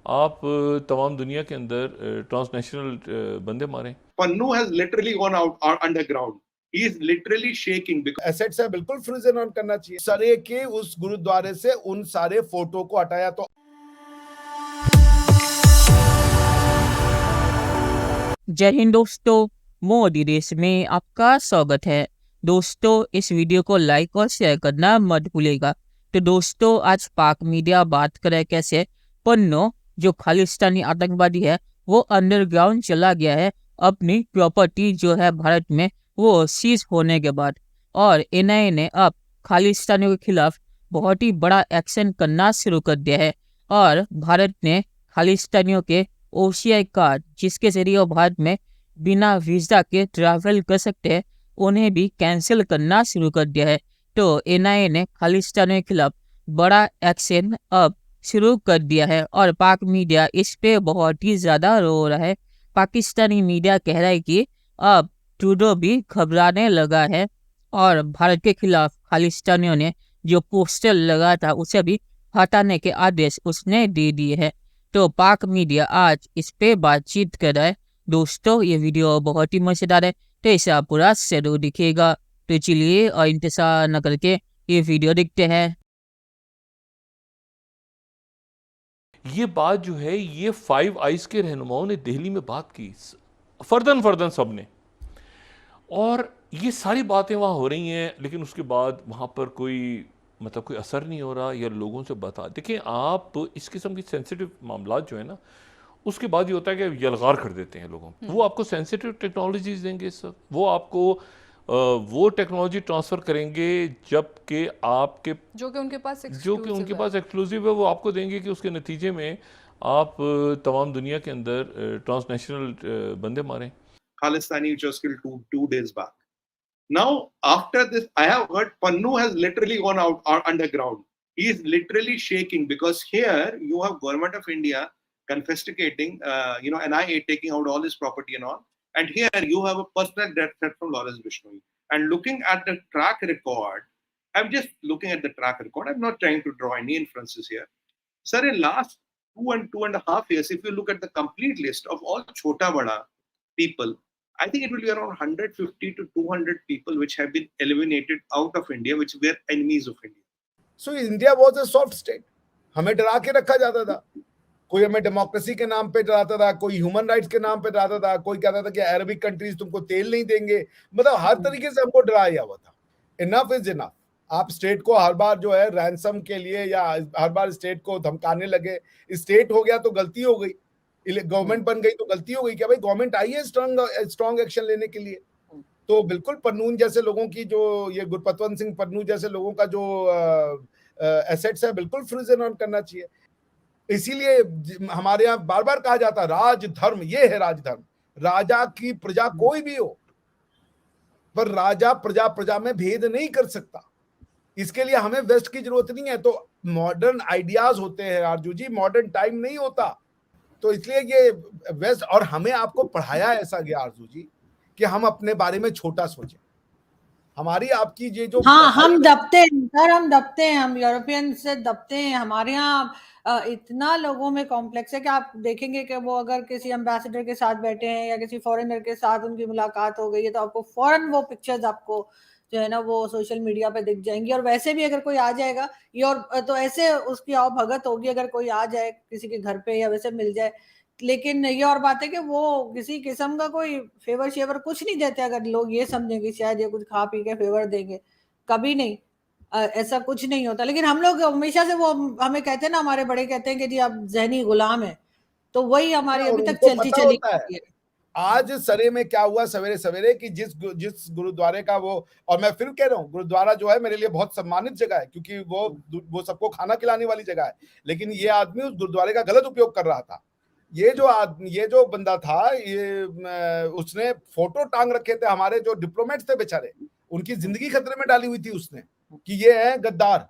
आप तमाम दुनिया के अंदर ट्रांसनेशनल बंदे मारें। Pannu has literally gone out underground. He is literally shaking because assets है, बिल्कुल फ्रीजन ऑन करना चाहिए। सरे के उस गुरुद्वारे से उन सारे फोटो को हटाया तो जय हिंद दोस्तों, मोदी देश में आपका स्वागत है। दोस्तों, इस वीडियो को लाइक और शेयर करना मत भूलिएगा। तो दोस्तों, आज पाक मीडिया बात करे कैसे पन्नू जो खालिस्तानी आतंकवादी है वो अंडरग्राउंड चला गया है अपनी प्रॉपर्टी जो है भारत में वो सीज होने के बाद, और एनआईए ने अब खालिस्तानियों के खिलाफ बहुत ही बड़ा एक्शन करना शुरू कर दिया है। और भारत ने खालिस्तानियों के ओसीआई कार्ड जिसके जरिए वो भारत में बिना वीजा के ट्रैवल कर सकते हैं उन्हें भी कैंसिल करना शुरू कर दिया है। तो एनआईए ने खालिस्तानियों के खिलाफ बड़ा एक्शन अब शुरू कर दिया है और पाक मीडिया इस पे बहुत ही ज्यादा रो रहा है। पाकिस्तानी मीडिया कह रहा है कि अब ट्रूडो भी घबराने लगा है और भारत के खिलाफ खालिस्तानियों ने जो पोस्टर लगा था उसे भी हटाने के आदेश उसने दे दिए हैं। तो पाक मीडिया आज इस पे बातचीत कर रहा है। दोस्तों, ये वीडियो बहुत ही मजेदार है, तो इसे आप पूरा जरूर दिखिएगा। तो चलिए और इंतजार न करके ये वीडियो देखते हैं। ये बात जो है ये फाइव आइज के रहनुमाओं ने दिल्ली में बात की, फर्दन सब ने, और ये सारी बातें वहाँ हो रही हैं, लेकिन उसके बाद वहाँ पर कोई कोई असर नहीं हो रहा या लोगों से बता। देखिए, आप इस किस्म की सेंसिटिव मामला जो है ना, उसके बाद ये होता है कि यलगार कर देते हैं लोगों को। वो आपको सेंसिटिव टेक्नोलॉजीज देंगे सर, वो आपको वो टेक्नोलॉजी ट्रांसफ़र करेंगे जबकि आपके जो कि उनके पास एक्सक्लूसिव है, वो आपको देंगे कि उसके नतीजे में आप तमाम दुनिया के अंदर ट्रांसनेशनल बंदे मारें। Khalistani just killed two days back. Now, after this, I have heard Pannu has literally gone out underground. He is literally shaking because here you have Government of India confiscating, NIA taking out all his property and all. And here you have a personal death threat from Lawrence Bishnoi. And looking at the track record, I'm just looking at the track record. I'm not trying to draw any inferences here. Sir, in last 2.5 years, if you look at the complete list of all Chota Bada people, I think it will be around 150 to 200 people which have been eliminated out of India, which were enemies of India. So India was a soft state. हमें डरा के रखा जाता था। कोई हमें democracy के नाम पे डराता था, कोई ह्यूमन राइट्स के नाम पे डराता था, कोई कहता था कि अरबिक कंट्रीज तुमको तेल नहीं देंगे। मतलब हर तरीके से हमको डराया हुआ था। Enough is enough. आप स्टेट को हर बार जो है रैंसम के लिए या हर बार स्टेट को धमकाने लगे। स्टेट हो गया तो गलती हो गई, गवर्नमेंट बन गई तो गलती हो गई। क्या भाई, गवर्नमेंट आई है स्ट्रॉन्ग एक्शन लेने के लिए। तो बिल्कुल पन्नून जैसे लोगों की जो ये गुरपतवंत सिंह पन्नू जैसे लोगों का जो एसेट्स है बिल्कुल फ्रीजन ऑन करना चाहिए। इसीलिए हमारे यहाँ बार बार कहा जाता राजधर्म, ये है राजधर्म। राजा की प्रजा कोई भी हो, पर राजा प्रजा में भेद नहीं कर सकता। इसके लिए हमें वेस्ट की जरूरत नहीं है। तो मॉडर्न आइडियाज होते हैं आरजू जी, मॉडर्न टाइम नहीं होता। तो इसलिए ये वेस्ट, और हमें आपको पढ़ाया ऐसा गया आरजू जी कि हम अपने बारे में छोटा सोचें। हमारी आपकी ये जो हम दबते हैं सर, हम यूरोपियन से दबते हैं। हमारे यहाँ इतना लोगों में कॉम्प्लेक्स है कि आप देखेंगे कि वो अगर किसी एम्बेसडर के साथ बैठे हैं या किसी फॉरेनर के साथ उनकी मुलाकात हो गई है तो आपको फौरन वो पिक्चर्स आपको जो है ना वो सोशल मीडिया पे दिख जाएंगी। और वैसे भी अगर कोई आ जाएगा ये और तो ऐसे उसकी आओ भगत होगी अगर कोई आ जाए किसी के घर पे या वैसे मिल जाए। लेकिन ये और बात है कि वो किसी किस्म का कोई फेवर शेवर कुछ नहीं देते। अगर लोग ये समझेंगे शायद ये कुछ खा पी के फेवर देंगे, कभी नहीं, ऐसा कुछ नहीं होता। लेकिन हम लोग हमेशा से वो हमें कहते हैं ना, हमारे बड़े कहते हैं कि जी आप जहनी गुलाम है, तो वही हमारी अभी तक चलती चली है। आज सरे में क्या हुआ सवेरे सवेरे कि जिस गुरुद्वारे का और मैं फिर कह रहा हूँ, गुरुद्वारा जो है मेरे लिए बहुत सम्मानित जगह है क्योंकि वो सबको खाना खिलाने वाली जगह है। लेकिन ये आदमी उस गुरुद्वारे का गलत उपयोग कर रहा था। ये जो बंदा था, उसने फोटो टांग रखे थे हमारे जो डिप्लोमेट्स थे बेचारे, उनकी जिंदगी खतरे में डाली हुई थी उसने कि ये है गद्दार।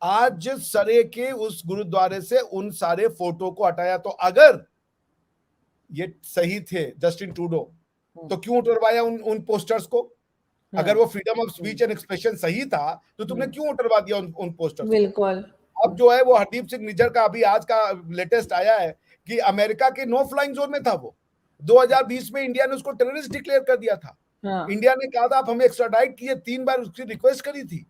आज सरे के उस गुरुद्वारे से उन सारे फोटो को हटाया। तो अगर ये सही थे जस्टिन ट्रूडो तो क्यों उतरवाया उन पोस्टर्स को? अगर वो freedom of speech and expression सही था तो तुमने क्यों उतरवा दिया उन पोस्टर्स? बिल्कुल। अब जो है वो हरदीप सिंह निज्जर का अभी आज का लेटेस्ट आया है कि अमेरिका के नो फ्लाइंग जोन में था वो। 2020 में इंडिया ने उसको टेररिस्ट डिक्लेयर कर दिया था। हाँ। इंडिया ने कहा था आप हमें एक्स्ट्राडाइट कीजिए, 3 बार उसकी रिक्वेस्ट करी थी।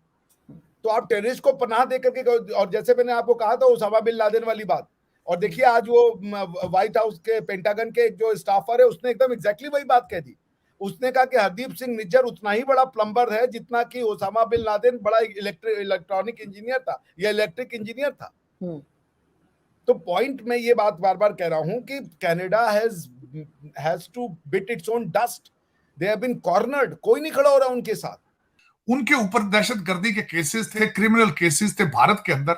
तो आप टेररिस्ट को पनाह दे करके, और जैसे मैंने आपको कहा था ओसामा बिन लादेन वाली बात, और देखिए आज वो व्हाइट हाउस के पेंटागन के जो स्टाफर है उसने एकदम एग्जैक्टली वही बात कह दी। उसने कहा कि हरदीप सिंह निज्जर उतना ही बड़ा प्लम्बर है जितना कि ओसामा बिन लादेन बड़ा इलेक्ट्रॉनिक इंजीनियर था या इलेक्ट्रिक इंजीनियर था। तो पॉइंट मैं ये बात बार बार कह रहा हूं कि Canada has to bit its own dust. They have been cornered, कोई नहीं खड़ा हो रहा उनके साथ। उनके ऊपर दहशतगर्दी के केसेस थे, क्रिमिनल केसेस थे भारत के अंदर।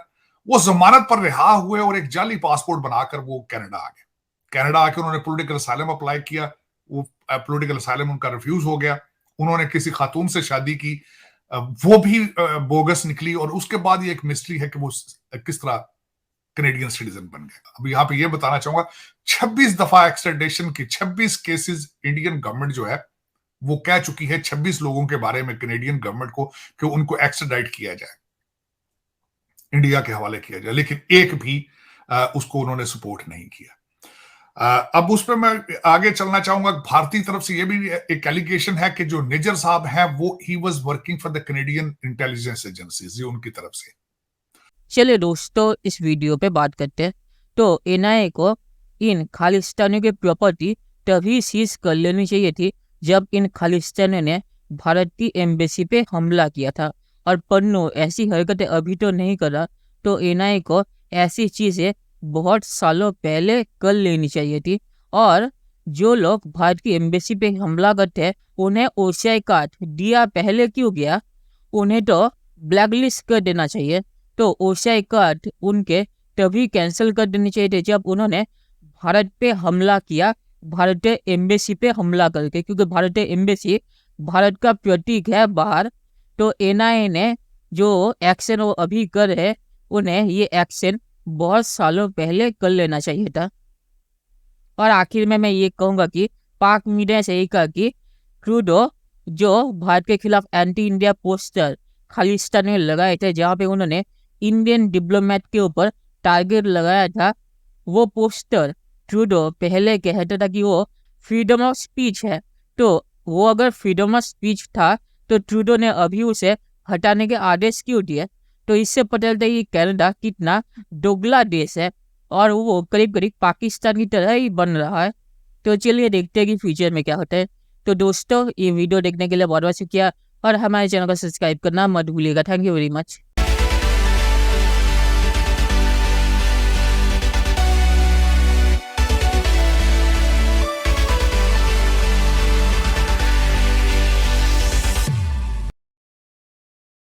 वो जमानत पर रिहा हुए और एक जाली पासपोर्ट बनाकर वो कनाडा आ गए। कनाडा आके उन्होंने पॉलिटिकल असाइलम अप्लाई किया, वो पॉलिटिकल असाइलम उनका रिफ्यूज हो गया। उन्होंने किसी खातून से शादी की, वो भी बोगस निकली, और उसके बाद ये एक मिस्ट्री है कि वो किस तरह कैनेडियन सिटीजन बन गए। अब यहाँ पे ये बताना चाहूंगा 26 दफा एक्सट्रेडिशन की 26 केसेस इंडियन गवर्नमेंट जो है वो कह चुकी है 26 लोगों के बारे में कैनेडियन गवर्नमेंट को कि उनको एक्स्ट्राडाइट किया जाए, इंडिया के हवाले किया जाए, लेकिन एक भी उसको उन्होंने सपोर्ट नहीं किया। अब उस पर मैं आगे चलना चाहूंगा। भारतीय तरफ से यह भी एक एलिगेशन है कि जो निज्जर साहब हैं वो he was working for the Canadian intelligence agencies, ये उनकी तरफ से। चलिए दोस्तों, इस वीडियो पे बात करते हैं। तो एनआईए को इन खालिस्तानियों की प्रॉपर्टी तभी सीज कर लेनी चाहिए थी जब इन खालिस्तानियों ने भारत की एम्बेसी पे हमला किया था, और पन्नू ऐसी हरकतें अभी तो नहीं करा, तो एनआईए को ऐसी चीज़ें बहुत सालों पहले कर लेनी चाहिए थी। और जो लोग भारत की एम्बेसी पे हमला करते हैं उन्हें ओसीआई कार्ड दिया पहले क्यों गया, उन्हें तो ब्लैकलिस्ट कर देना चाहिए। तो ओसीआई कार्ड उनके तभी कैंसिल कर देने चाहिए थे जब उन्होंने भारत पे हमला किया, भारतीय एम्बेसी पे हमला करके, क्योंकि भारतीय एम्बेसी भारत का प्रतीक है बाहर। तो एनआईए ने जो एक्शन वो अभी कर है, उन्हें ये एक्शन बहुत सालों पहले कर लेना चाहिए था। और आखिर में मैं ये कहूँगा कि पाक मीडिया से यही कहा कि ट्रूडो जो भारत के खिलाफ एंटी इंडिया पोस्टर खालिस्तान में लगाए थे, जहाँ पे उन्होंने इंडियन डिप्लोमेट के ऊपर टारगेट लगाया था, वो पोस्टर ट्रूडो पहले कहता था कि वो फ्रीडम ऑफ स्पीच है। तो वो अगर फ्रीडम ऑफ स्पीच था तो ट्रूडो ने अभी उसे हटाने के आदेश क्यों दिए? तो इससे पता चलता है कि कनाडा कितना दोगला देश है और वो करीब करीब पाकिस्तान की तरह ही बन रहा है। तो चलिए देखते हैं कि फ्यूचर में क्या होता है। तो दोस्तों, ये वीडियो देखने के लिए बहुत बहुत शुक्रिया, और हमारे चैनल को सब्सक्राइब करना मत भूलिएगा। Thank you very much.